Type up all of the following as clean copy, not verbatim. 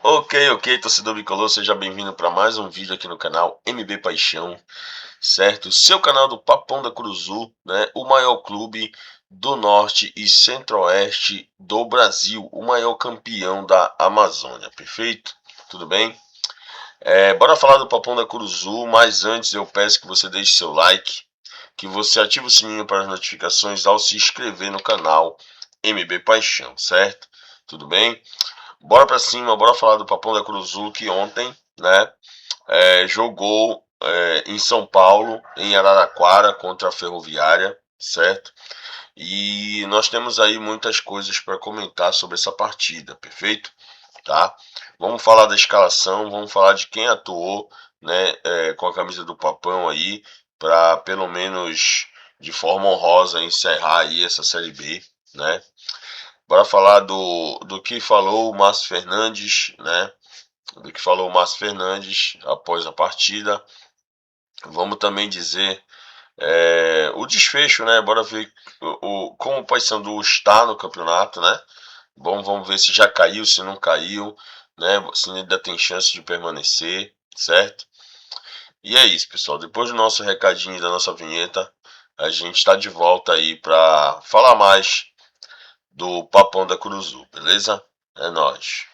Ok, torcedor bicolor, seja bem-vindo para mais um vídeo aqui no canal MB Paixão, certo? Seu canal do Papão da Curuzu, né? O maior clube do norte e centro-oeste do Brasil, o maior campeão da Amazônia, perfeito? Tudo bem? Bora falar do Papão da Curuzu, mas antes eu peço que você deixe seu like, que você ative o sininho para as notificações ao se inscrever no canal MB Paixão, certo? Tudo bem? Bora pra cima, bora falar do Papão da Curuzu que ontem, né, jogou em São Paulo, em Araraquara, contra a Ferroviária, certo? E nós temos aí muitas coisas para comentar sobre essa partida, perfeito? Tá? Vamos falar da escalação, vamos falar de quem atuou, né, com a camisa do Papão aí, para pelo menos de forma honrosa encerrar aí essa Série B, né? Bora falar do que falou o Márcio Fernandes, né? Do que falou o Márcio Fernandes após a partida. Vamos também dizer o desfecho, né? Bora ver como o Paysandu está no campeonato, né? Bom, vamos ver se já caiu, se não caiu, né? Se ainda tem chance de permanecer, certo? E é isso, pessoal. Depois do nosso recadinho e da nossa vinheta, a gente está de volta aí para falar mais do Papão da Curuzu, beleza? É nóis.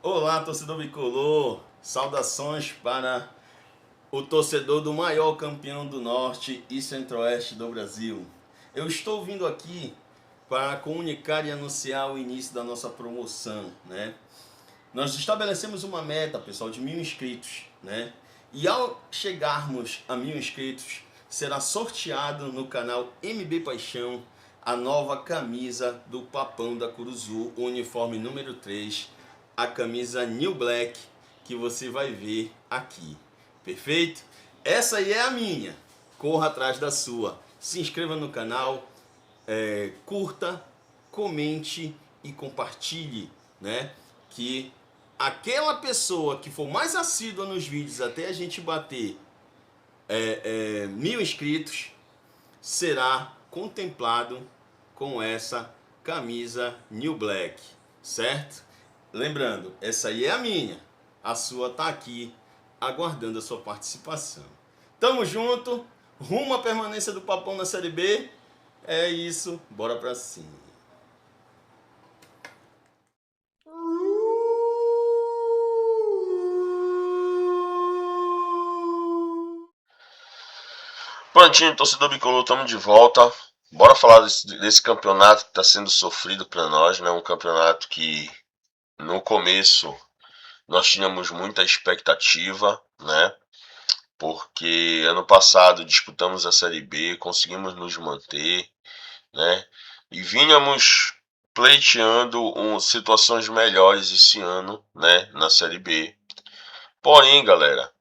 Olá, torcedor bicolor! Saudações para o torcedor do maior campeão do Norte e Centro-Oeste do Brasil. Eu estou vindo aqui para comunicar e anunciar o início da nossa promoção, né? Nós estabelecemos uma meta, pessoal, de 1.000 inscritos, né? E ao chegarmos a 1.000 inscritos, será sorteado no canal MB Paixão a nova camisa do Papão da Curuzu, o uniforme número 3, a camisa New Black, que você vai ver aqui. Perfeito? Essa aí é a minha. Corra atrás da sua. Se inscreva no canal, curta, comente e compartilhe, né? Que aquela pessoa que for mais assídua nos vídeos até a gente bater 1.000 inscritos será contemplado com essa camisa New Black, certo? Lembrando, essa aí é a minha, a sua tá aqui aguardando a sua participação. Tamo junto, rumo à permanência do Papão na Série B. É isso, bora pra cima. Prontinho, torcedor bicolor, estamos de volta. Bora falar desse campeonato que está sendo sofrido para nós, né? Um campeonato que no começo nós tínhamos muita expectativa, né? Porque ano passado disputamos a Série B, conseguimos nos manter, né? E vínhamos pleiteando situações melhores esse ano, né? Na Série B. Porém, galera,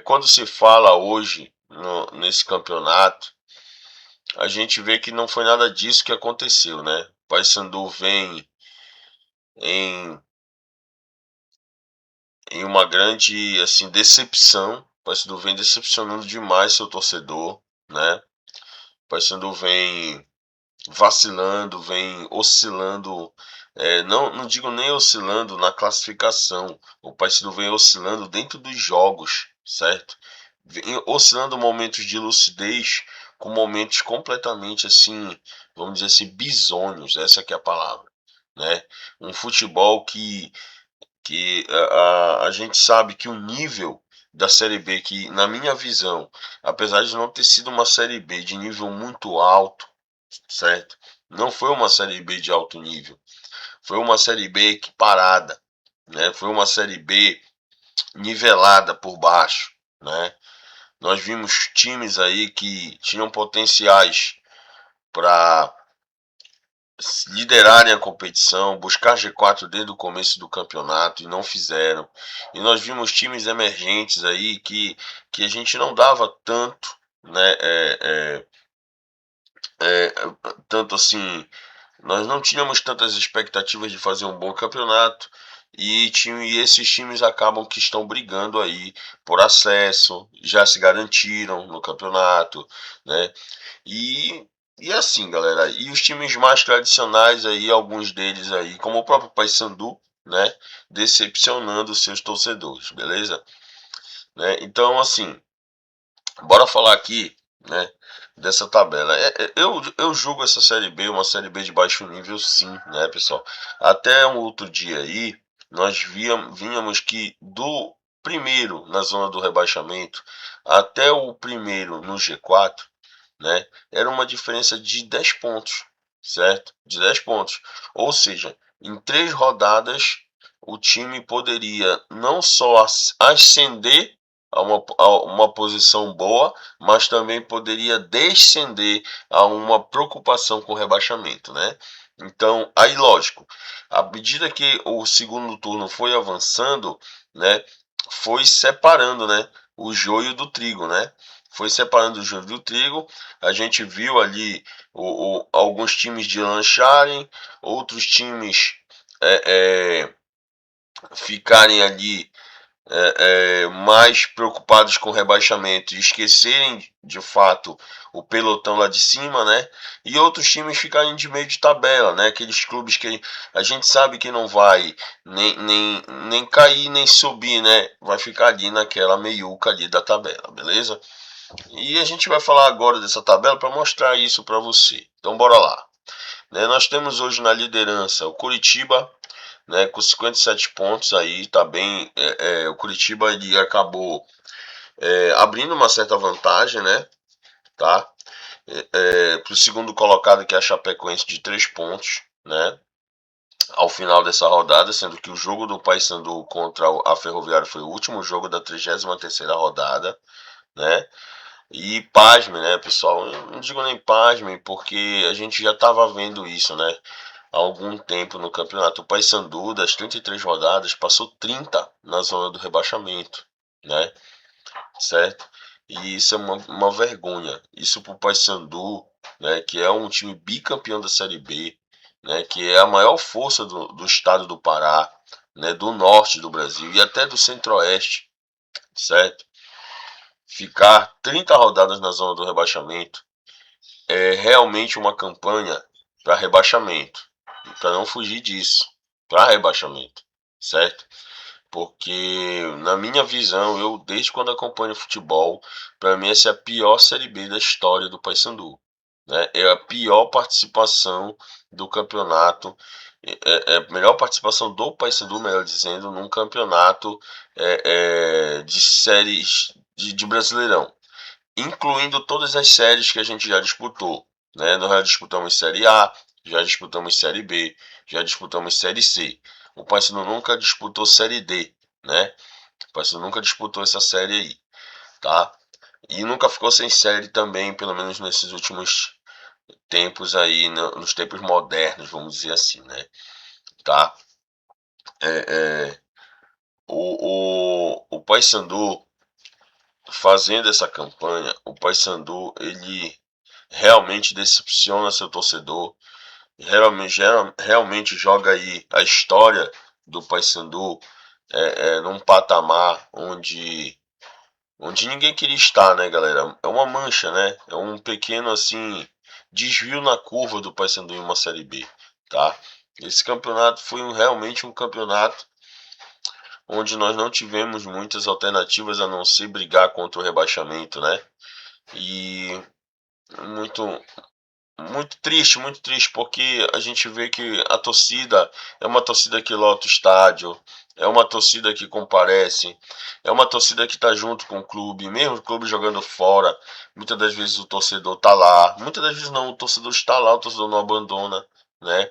quando se fala hoje nesse campeonato, a gente vê que não foi nada disso que aconteceu, né? O Paysandu vem em, em uma grande assim decepção. O Paysandu vem decepcionando demais seu torcedor, né? O Paysandu vem vacilando, vem oscilando. Não digo nem oscilando na classificação. O Paysandu vem oscilando dentro dos jogos, certo? Vem oscilando momentos de lucidez com momentos completamente assim, vamos dizer assim, bizonhos, essa que é a palavra, né? Um futebol que a gente sabe que o nível da Série B, que na minha visão, apesar de não ter sido uma Série B de nível muito alto, certo? Não foi uma Série B de alto nível, foi uma Série B equiparada, né? Foi uma Série B nivelada por baixo, né? Nós vimos times aí que tinham potenciais para liderarem a competição, buscar G4 desde o começo do campeonato e não fizeram. E nós vimos times emergentes aí que a gente não dava tanto, né? Tanto assim, nós não tínhamos tantas expectativas de fazer um bom campeonato. E esses times acabam que estão brigando aí por acesso, já se garantiram no campeonato, né? E E assim, galera, e os times mais tradicionais aí, alguns deles aí, como o próprio Paysandu, né, decepcionando seus torcedores, beleza? Né? Então, assim, bora falar aqui, né, dessa tabela. Eu julgo essa Série B uma Série B de baixo nível, sim, né, pessoal? Até um outro dia aí, nós vínhamos que do primeiro na zona do rebaixamento até o primeiro no G4, né, era uma diferença de 10 pontos, certo? De 10 pontos. Ou seja, em 3 rodadas, o time poderia não só ascender a uma posição boa, mas também poderia descender a uma preocupação com o rebaixamento, né? Então, aí lógico, à medida que o segundo turno foi avançando, né, foi separando, né, o joio do trigo, né? Foi separando o joio do trigo. A gente viu ali alguns times de lancharem, outros times ficarem ali mais preocupados com o rebaixamento e esquecerem de fato o pelotão lá de cima, né? E outros times ficarem de meio de tabela, né? Aqueles clubes que a gente sabe que não vai nem cair nem subir, né? Vai ficar ali naquela meiuca ali da tabela, beleza? E a gente vai falar agora dessa tabela para mostrar isso para você. Então bora lá. Né, nós temos hoje na liderança o Curitiba, né, com 57 pontos aí, tá bem. O Curitiba ele acabou abrindo uma certa vantagem, né? Tá? Para o segundo colocado, que é a Chapecoense, de 3 pontos, né? Ao final dessa rodada, sendo que o jogo do Paysandu contra a Ferroviária foi o último jogo da 33ª rodada, né? E pasme, né, pessoal? Eu não digo nem pasme, porque a gente já estava vendo isso, né? Há algum tempo no campeonato. O Paysandu, das 33 rodadas, passou 30 na zona do rebaixamento, né? Certo? E isso é uma vergonha. Isso pro Paysandu, né, que é um time bicampeão da Série B, né, que é a maior força do estado do Pará, né, do norte do Brasil e até do centro-oeste, certo? Ficar 30 rodadas na zona do rebaixamento é realmente uma campanha para rebaixamento, para não fugir disso, para rebaixamento, certo? Porque na minha visão, eu desde quando acompanho futebol, para mim essa é a pior Série B da história do Paysandu, né? É a pior participação do campeonato, é a melhor participação do Paysandu, melhor dizendo, num campeonato de séries de Brasileirão, incluindo todas as séries que a gente já disputou, né? Nós já disputamos Série A, já disputamos Série B, já disputamos Série C. O Paysandu nunca disputou Série D, né? O Paysandu nunca disputou essa série aí, tá? E nunca ficou sem série também, pelo menos nesses últimos tempos aí, nos tempos modernos, vamos dizer assim, né? Tá? É, é, o Paysandu fazendo essa campanha, o Paysandu ele realmente decepciona seu torcedor, realmente joga aí a história do Paysandu num patamar onde ninguém queria estar, né, galera? É uma mancha, né? É um pequeno assim desvio na curva do Paysandu em uma Série B, tá? Esse campeonato foi realmente um campeonato onde nós não tivemos muitas alternativas a não ser brigar contra o rebaixamento, né? E muito muito triste, porque a gente vê que a torcida é uma torcida que lota o estádio, é uma torcida que comparece, é uma torcida que está junto com o clube, mesmo o clube jogando fora, muitas das vezes o torcedor está lá, muitas das vezes não, o torcedor está lá, o torcedor não abandona, né?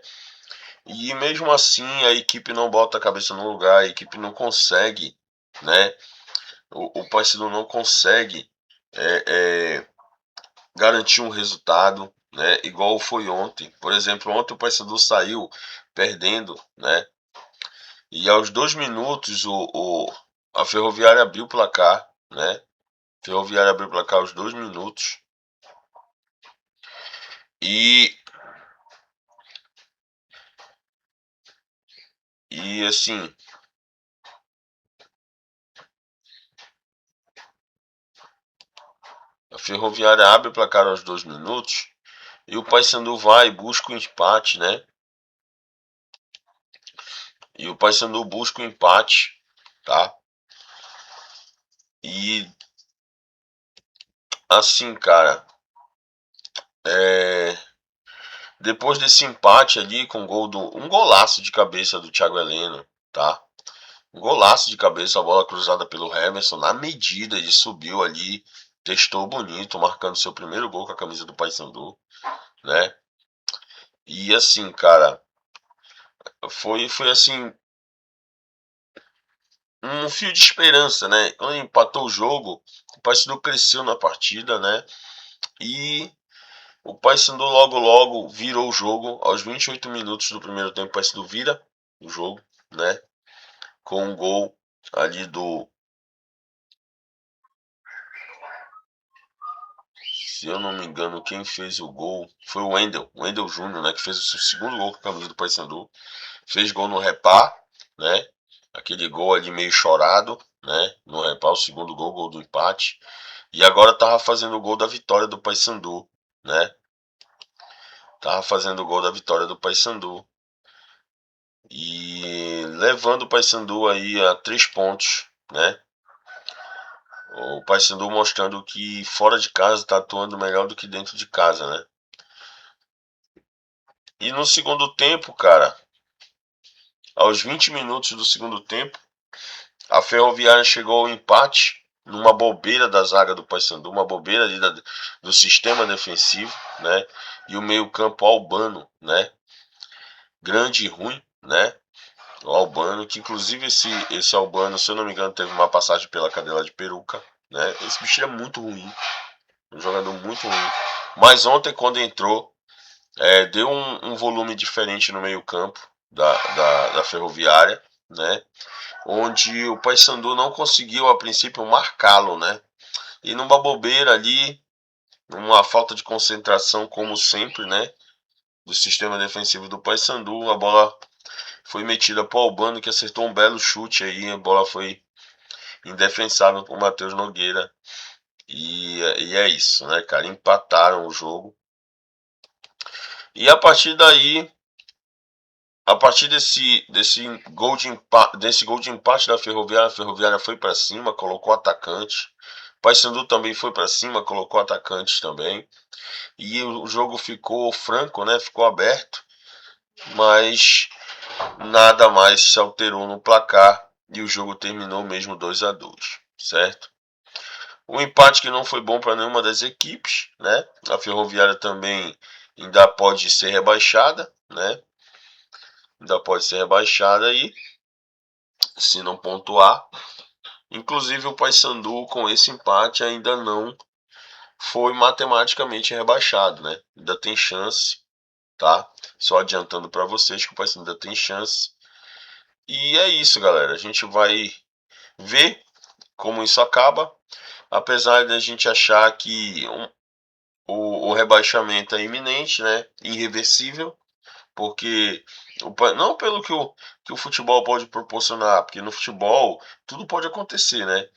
E mesmo assim a equipe não bota a cabeça no lugar, a equipe não consegue, né? O Paysandu não consegue é, é, garantir um resultado, né? Igual foi ontem. Por exemplo, ontem o Paysandu saiu perdendo, né? E aos 2 minutos a Ferroviária abriu o placar, né? A Ferroviária abriu o placar aos 2 minutos. E, e assim, a Ferroviária abre o placar aos 2 minutos. E o Paysandu vai e busca o empate, né? E o Paysandu busca o empate, tá? E assim, cara, depois desse empate ali com um golaço de cabeça do Thiago Heleno, tá? Um golaço de cabeça, a bola cruzada pelo Hemerson na medida, ele subiu ali, testou bonito, marcando seu primeiro gol com a camisa do Paysandu, né? E assim, cara, foi assim um fio de esperança, né? Quando ele empatou o jogo, o Paysandu cresceu na partida, né? E o Paysandu logo virou o jogo. Aos 28 minutos do primeiro tempo, o Paysandu vira o jogo, né? Com um gol ali do... Se eu não me engano, quem fez o gol foi o Wendel Júnior, né? Que fez o seu segundo gol com a camisa do Paysandu. Fez gol no Repá, né? Aquele gol ali meio chorado, né? No Repá, o segundo gol do empate. E agora tava fazendo o gol da vitória do Paysandu, né? Tava fazendo o gol da vitória do Paysandu. E levando o Paysandu aí a 3 pontos, né? O Paysandu mostrando que fora de casa está atuando melhor do que dentro de casa, né? E no segundo tempo, cara, aos 20 minutos do segundo tempo, a Ferroviária chegou ao empate numa bobeira da zaga do Paysandu, uma bobeira ali do sistema defensivo, né? E o meio-campo Albano, né? Grande e ruim, né? O Albano, que inclusive esse Albano, se eu não me engano, teve uma passagem pela cadela de peruca, né? Esse bicho é muito ruim, um jogador muito ruim. Mas ontem, quando entrou, deu um volume diferente no meio-campo da Ferroviária, né? Onde o Paysandu não conseguiu, a princípio, marcá-lo, né? E numa bobeira ali, numa falta de concentração, como sempre, né? Do sistema defensivo do Paysandu, a bola foi metida para o Albano, que acertou um belo chute aí, a bola foi indefensável para o Matheus Nogueira. E é isso, né, cara? Empataram o jogo. E a partir desse gol de empate da Ferroviária, a Ferroviária foi para cima, colocou atacante. O Paysandu também foi para cima, colocou atacantes também. E o jogo ficou franco, né? Ficou aberto, mas nada mais se alterou no placar e o jogo terminou mesmo 2-2, certo? Um empate que não foi bom para nenhuma das equipes, né? A Ferroviária também ainda pode ser rebaixada, né? Ainda pode ser rebaixada aí, se não pontuar. Inclusive o Paysandu com esse empate ainda não foi matematicamente rebaixado, né? Ainda tem chance, tá? Só adiantando para vocês que o Paysandu ainda tem chance. E é isso, galera. A gente vai ver como isso acaba. Apesar de a gente achar que o rebaixamento é iminente, né? Irreversível, porque não pelo que o futebol pode proporcionar, porque no futebol tudo pode acontecer, né?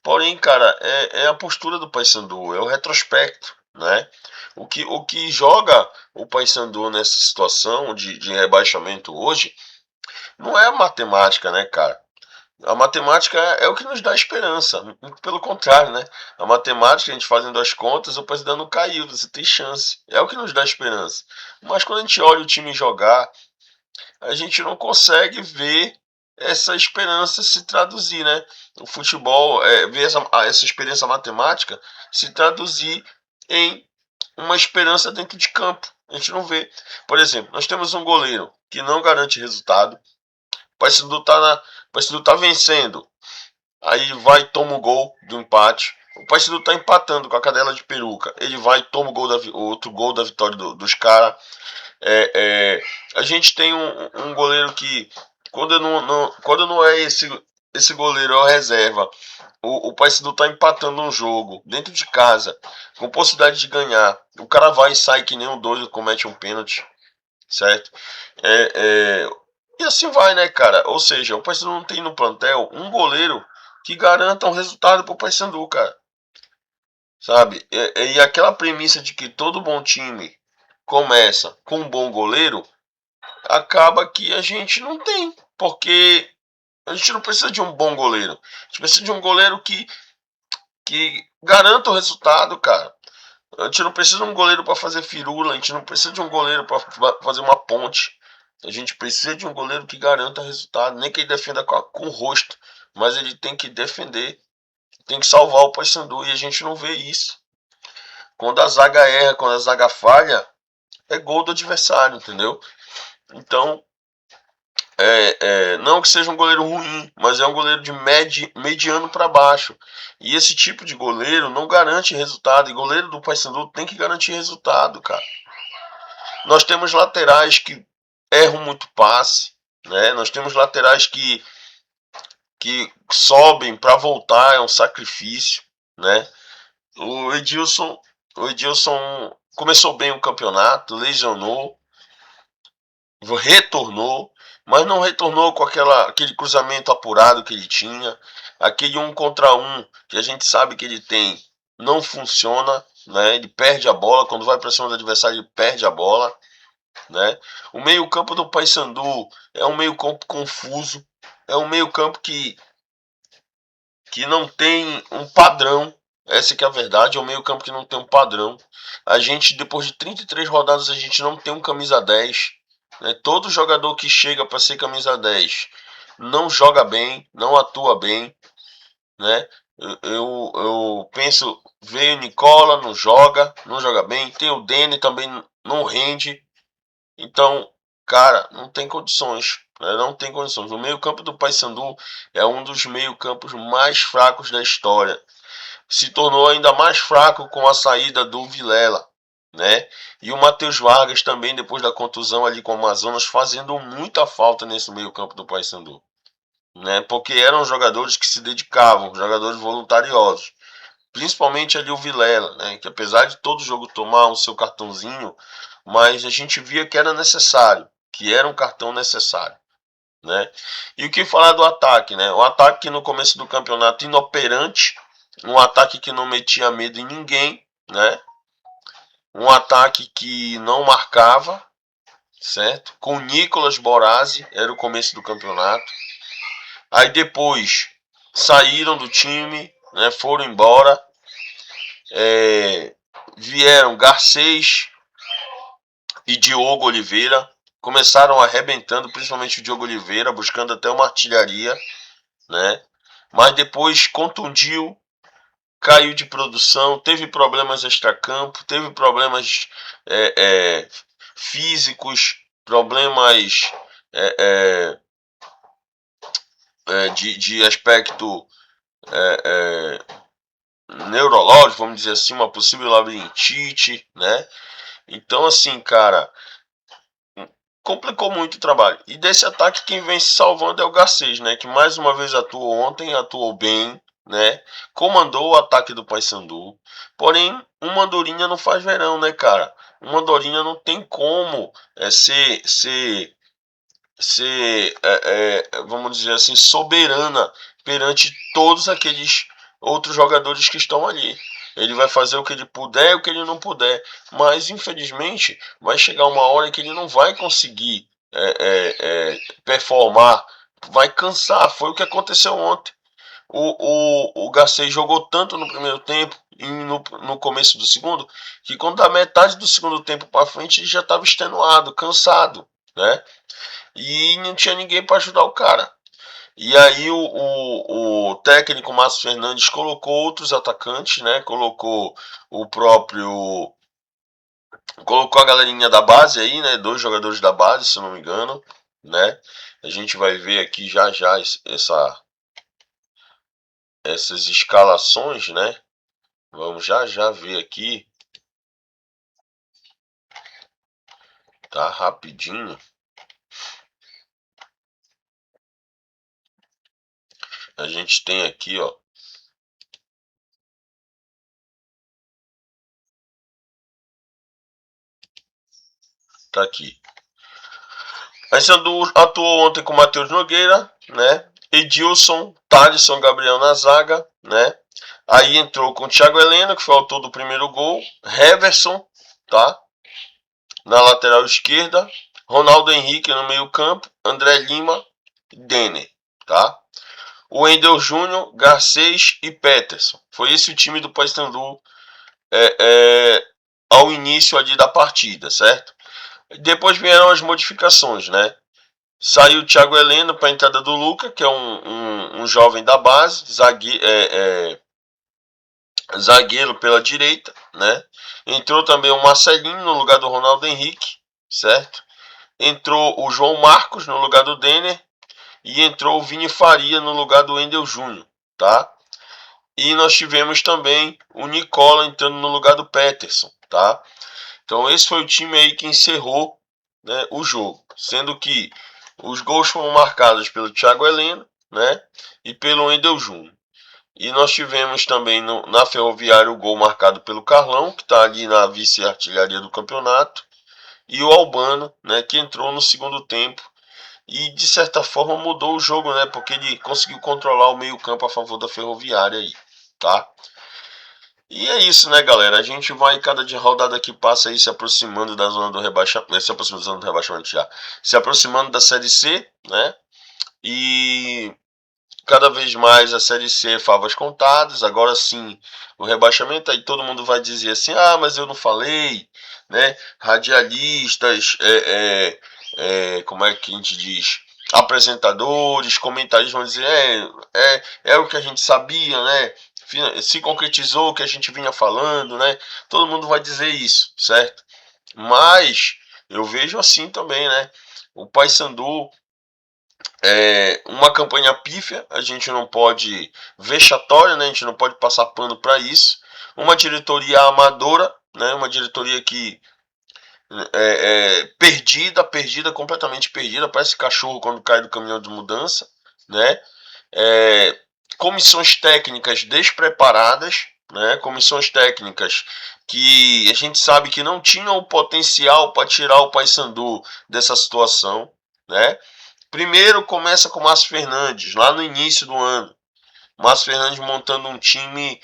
Porém, cara, é a postura do Paysandu, é o retrospecto, né? O que joga o Paysandu nessa situação de rebaixamento hoje não é a matemática, né, cara? A matemática é o que nos dá esperança. Muito pelo contrário, né? A matemática, a gente fazendo as contas, o presidente não caiu, você tem chance. É o que nos dá esperança. Mas quando a gente olha o time jogar, a gente não consegue ver essa esperança se traduzir, né? O futebol, ver essa experiência matemática se traduzir em uma esperança dentro de campo. A gente não vê. Por exemplo, nós temos um goleiro que não garante resultado. O Paysandu tá vencendo. Aí vai e toma o gol do empate. O Paysandu tá empatando com a cadela de peruca. Ele vai e toma outro gol da vitória dos caras. A gente tem um goleiro que, quando não é esse goleiro, é o reserva. O Paysandu tá empatando um jogo dentro de casa, com possibilidade de ganhar. O cara vai e sai que nem um doido, comete um pênalti, certo? É, é, e assim vai, né, cara? Ou seja, o Paysandu não tem no plantel um goleiro que garanta um resultado pro Paysandu, cara. Sabe? E aquela premissa de que todo bom time começa com um bom goleiro, acaba que a gente não tem, porque a gente não precisa de um bom goleiro, a gente precisa de um goleiro que garanta o resultado, cara. A gente não precisa de um goleiro para fazer firula, a gente não precisa de um goleiro para fazer uma ponte. A gente precisa de um goleiro que garanta resultado, nem que ele defenda com o rosto, mas ele tem que defender, tem que salvar o Paysandu, e a gente não vê isso. Quando a zaga erra, quando a zaga falha, é gol do adversário, entendeu? Então, não que seja um goleiro ruim, mas é um goleiro de mediano para baixo. E esse tipo de goleiro não garante resultado. E goleiro do Paysandu tem que garantir resultado, cara. Nós temos laterais que erram muito passe, né? Nós temos laterais que sobem para voltar, é um sacrifício, né? O Edilson começou bem o campeonato, lesionou, retornou, mas não retornou com aquele cruzamento apurado que ele tinha, aquele 1 contra 1 que a gente sabe que ele tem, não funciona, né? Ele perde a bola, quando vai para cima do adversário ele perde a bola, né? O meio-campo do Paysandu é um meio-campo confuso, é um meio-campo que não tem um padrão. Essa que é a verdade, é um meio-campo que não tem um padrão. A gente, depois de 33 rodadas, a gente não tem um camisa 10. Né? Todo jogador que chega para ser camisa 10 não joga bem, não atua bem. Né? Eu penso, veio o Nicola, não joga bem. Tem o Dene também, não rende. Então, cara, não tem condições. Né? Não tem condições. O meio-campo do Paysandu é um dos meio-campos mais fracos da história. Se tornou ainda mais fraco com a saída do Vilela, né? E o Matheus Vargas também, depois da contusão ali com o Amazonas, fazendo muita falta nesse meio-campo do Paysandu, né? Porque eram jogadores que se dedicavam, jogadores voluntariosos. Principalmente ali o Vilela, né? Que apesar de todo jogo tomar o seu cartãozinho, mas a gente via que era necessário, que era um cartão necessário, né? E o que falar do ataque, né? O ataque no começo do campeonato inoperante, um ataque que não metia medo em ninguém, né? Um ataque que não marcava, certo? Com Nicolas Borazzi, era o começo do campeonato. Aí depois saíram do time, né? Foram embora. Vieram Garcês e Diogo Oliveira. Começaram arrebentando, principalmente o Diogo Oliveira, buscando até uma artilharia, né? Mas depois contundiu, caiu de produção, teve problemas extracampo, teve problemas físicos, problemas de aspecto neurológico, vamos dizer assim, uma possível labirintite, né? Então, assim, cara, complicou muito o trabalho. E desse ataque quem vem se salvando é o Garcês, né? Que mais uma vez atuou ontem, atuou bem, né? Comandou o ataque do Paysandu. Porém, uma andorinha não faz verão, né, cara? Uma andorinha não tem como vamos dizer assim, soberana perante todos aqueles outros jogadores que estão ali. Ele vai fazer o que ele puder e o que ele não puder. Mas, infelizmente, vai chegar uma hora que ele não vai conseguir performar. Vai cansar. Foi o que aconteceu ontem. O Garcês jogou tanto no primeiro tempo e no começo do segundo, que quando da metade do segundo tempo para frente ele já estava extenuado, cansado, né? E não tinha ninguém para ajudar o cara. E aí o técnico Márcio Fernandes colocou outros atacantes, né? Colocou a galerinha da base aí, né? 2 jogadores da base, se eu não me engano, né? A gente vai ver aqui já essas escalações, né? Vamos já ver aqui, tá? Rapidinho. A gente tem aqui, ó. Tá aqui. Paysandu atuou ontem com Matheus Nogueira, né? Edilson, Thalisson, Gabriel na zaga, né? Aí entrou com o Thiago Heleno, que foi o autor do primeiro gol. Heverson, tá? Na lateral esquerda, Ronaldo Henrique no meio campo, André Lima, Denner, tá? O Wendel Júnior, Garcês e Peterson. Foi esse o time do Paysandu ao início ali da partida, certo? Depois vieram as modificações, né? Saiu o Thiago Heleno para a entrada do Luca, que é um jovem da base, zagueiro pela direita, né? Entrou também o Marcelinho no lugar do Ronaldo Henrique, certo? Entrou o João Marcos no lugar do Denner e entrou o Vini Faria no lugar do Wendel Júnior, tá? E nós tivemos também o Nicola entrando no lugar do Peterson, tá? Então esse foi o time aí que encerrou, né, o jogo, sendo que os gols foram marcados pelo Thiago Heleno, né, e pelo Wendel Júnior. E nós tivemos também na Ferroviária o gol marcado pelo Carlão, que está ali na vice-artilharia do campeonato, e o Albano, né, que entrou no segundo tempo e de certa forma mudou o jogo, né, porque ele conseguiu controlar o meio-campo a favor da Ferroviária aí, tá? E é isso, né, galera? A gente vai, cada dia rodada que passa aí, se aproximando da zona do rebaixamento, se aproximando da zona do rebaixamento já, se aproximando da Série C, né? E cada vez mais a Série C favas contadas, agora sim o rebaixamento, aí todo mundo vai dizer assim, ah, mas eu não falei, né? Radialistas, como é que a gente diz? Apresentadores, comentaristas vão dizer, é o que a gente sabia, né? Se concretizou o que a gente vinha falando, né? Todo mundo vai dizer isso, certo? Mas eu vejo assim também, né? O Paysandu uma campanha pífia, a gente não pode vexatória, né? A gente não pode passar pano para isso. Uma diretoria amadora, né? Uma diretoria que perdida, completamente perdida, parece cachorro quando cai do caminhão de mudança, né? Comissões técnicas despreparadas, né? Comissões técnicas que a gente sabe que não tinham o potencial para tirar o Paysandu dessa situação, né? Primeiro começa com o Márcio Fernandes, lá no início do ano. Márcio Fernandes montando um time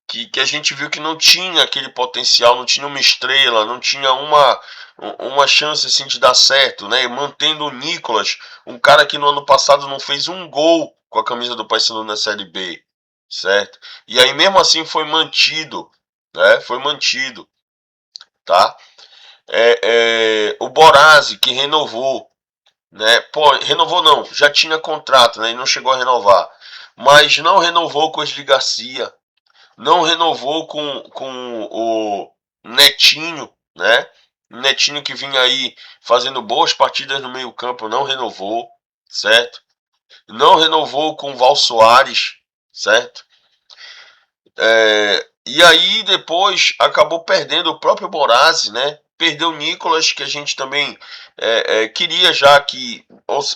que a gente viu que não tinha aquele potencial, não tinha uma estrela, não tinha uma chance assim, de dar certo, né? Mantendo o Nicolas, um cara que no ano passado não fez um gol com a camisa do Paysandu na Série B, certo? E aí mesmo assim foi mantido, né? Foi mantido, tá? O Borazzi, que renovou, né? Pô, renovou não, já tinha contrato, né? E não chegou a renovar. Mas não renovou com o Osli Garcia, não renovou com o Netinho, né? Netinho que vinha aí fazendo boas partidas no meio-campo, não renovou, certo? Não renovou com o Val Soares, certo? E aí depois acabou perdendo o próprio Borazzi, né? Perdeu o Nicolas, que a gente também queria já que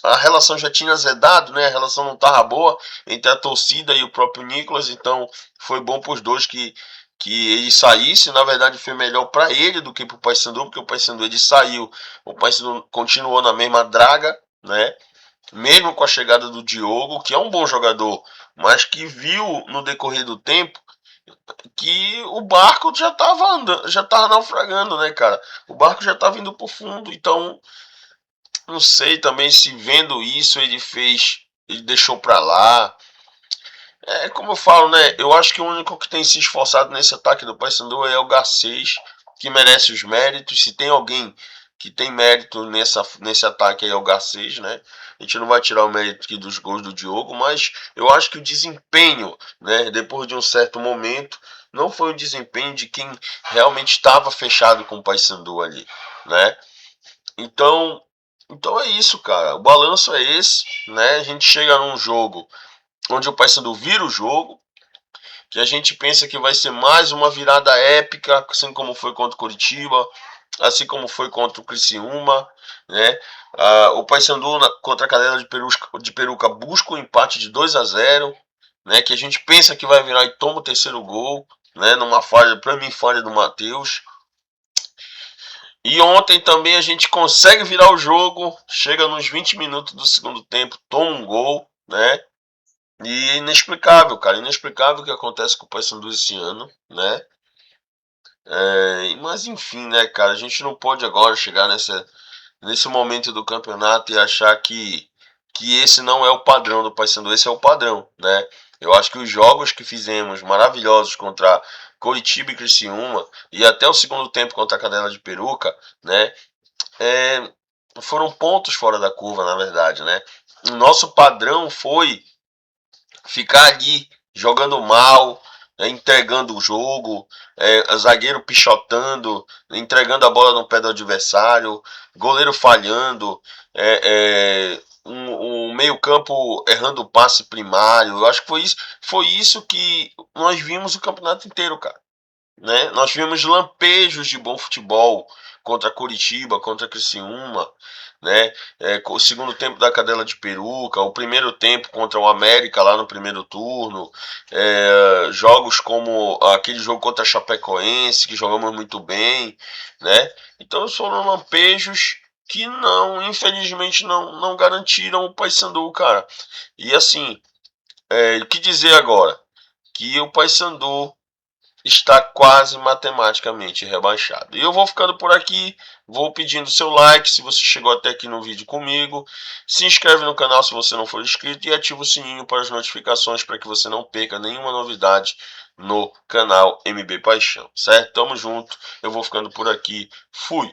a relação já tinha azedado, né? A relação não estava boa entre a torcida e o próprio Nicolas, então foi bom para os dois que ele saísse. Na verdade foi melhor para ele do que para o Paysandu, porque o Paysandu ele saiu, o Paysandu continuou na mesma draga, né? Mesmo com a chegada do Diogo, que é um bom jogador, mas que viu no decorrer do tempo que o barco já estava andando, já estava naufragando, né, cara? O barco já estava indo pro fundo, então não sei também se vendo isso ele deixou para lá. Como eu falo, né? Eu acho que o único que tem se esforçado nesse ataque do Paysandu é o Garcês, que merece os méritos. Se tem alguém que tem mérito nesse ataque aí é o Garcês, né? A gente não vai tirar o mérito aqui dos gols do Diogo, mas eu acho que o desempenho, né, depois de um certo momento, não foi o desempenho de quem realmente estava fechado com o Paysandu ali, né? Então, então é isso, cara. O balanço é esse, né? A gente chega num jogo onde o Paysandu vira o jogo, que a gente pensa que vai ser mais uma virada épica, assim como foi contra o Curitiba, assim como foi contra o Criciúma, né? O Paysandu contra a Cadela de Peruca busca um empate de 2-0, né? Que a gente pensa que vai virar e toma o terceiro gol, né? Numa falha, para mim, falha do Matheus. E ontem também a gente consegue virar o jogo, chega nos 20 minutos do segundo tempo, toma um gol, né? E é inexplicável, cara, inexplicável o que acontece com o Paysandu esse ano, né? Mas enfim, né, cara, a gente não pode agora chegar nesse momento do campeonato e achar que esse não é o padrão do Paysandu, esse é o padrão, né? Eu acho que os jogos que fizemos maravilhosos contra Coritiba e Criciúma e até o segundo tempo contra a Cadela de Peruca, né? é, Foram pontos fora da curva, na verdade, né? O nosso padrão foi ficar ali jogando mal, entregando o jogo, zagueiro pichotando, entregando a bola no pé do adversário, goleiro falhando, um meio-campo errando o passe primário. Eu acho que foi isso que nós vimos o campeonato inteiro, cara, né? Nós tivemos lampejos de bom futebol contra Curitiba, contra Criciúma, né? O segundo tempo da Cadela de Peruca, o primeiro tempo contra o América lá no primeiro turno, jogos como aquele jogo contra a Chapecoense, que jogamos muito bem, né? Então foram lampejos que não, infelizmente, não garantiram o Paysandu, cara. E assim, o que dizer agora? Que o Paysandu está quase matematicamente rebaixado. E eu vou ficando por aqui, vou pedindo seu like se você chegou até aqui no vídeo comigo, se inscreve no canal se você não for inscrito e ativa o sininho para as notificações para que você não perca nenhuma novidade no canal MB Paixão, certo? Tamo junto, eu vou ficando por aqui, fui!